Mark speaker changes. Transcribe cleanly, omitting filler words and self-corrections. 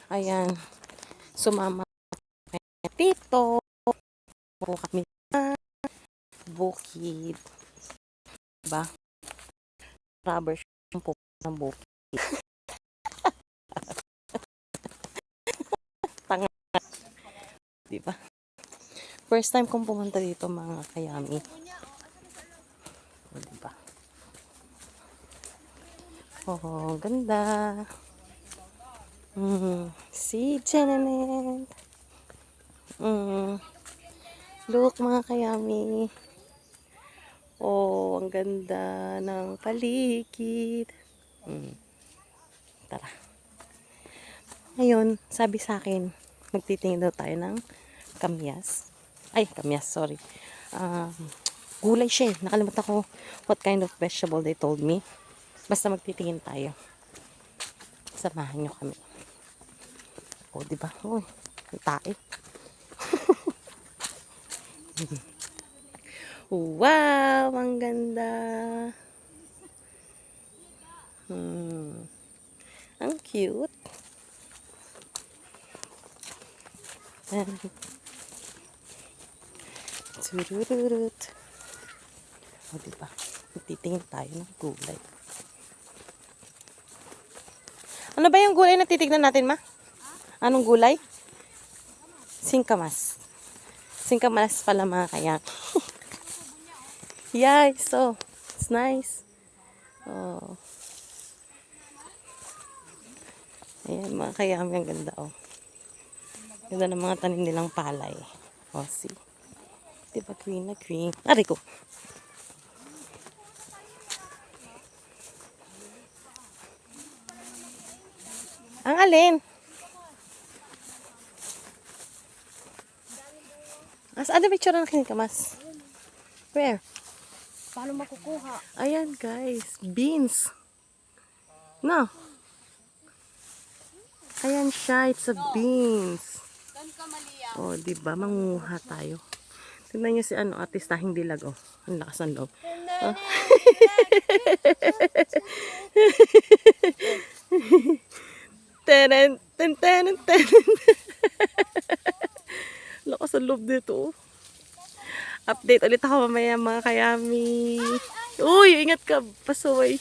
Speaker 1: Ayan. Sumama kami tito. Po kami sa bukid. Diba? Rubber yung po ng bukid. Tanga. Diba? First time kong pumunta dito mga kayami. Diba? Oh, ganda. Si Janet. Look mga kayami. Oh, ang ganda ng paligid. Tara. Ngayon, sabi sa akin, magtitingin daw tayo ng kamyas. Ay, kamyas, sorry. Gulay siya eh. Nakalimutan ko what kind of vegetable they told me. Basta magtitingin tayo. Samahan nyo kami. O, diba? Uy, ang tae. Wow, ang ganda. Ang cute. Turururut. O, diba? Titingin tayo ng gulay. Ano ba yung gulay na titignan natin, ma? Anong gulay? Singkamas. Singkamas pala mga kaya. Yeah, so it's nice. Oh. Ayan mga kayami, ang ganda oh. Ganda ng mga tanim nilang palay. Oh, see. Diba green na green. Ari ko. Ang alin? Ano picture ng kinikamas? Where?
Speaker 2: Paano makukuha?
Speaker 1: Ayan guys, beans. No. Ayan siya, it's a beans. Oh, diba? Manguha tayo. Tingnan niyo si artistahing dilag oh. Ang lakas ng loob. Oh. Tenen, ten, tenen, tenen. Lakas ng loob dito oh. Update ulit ako mamaya mga kayami. Uy, ingat ka, pasaway.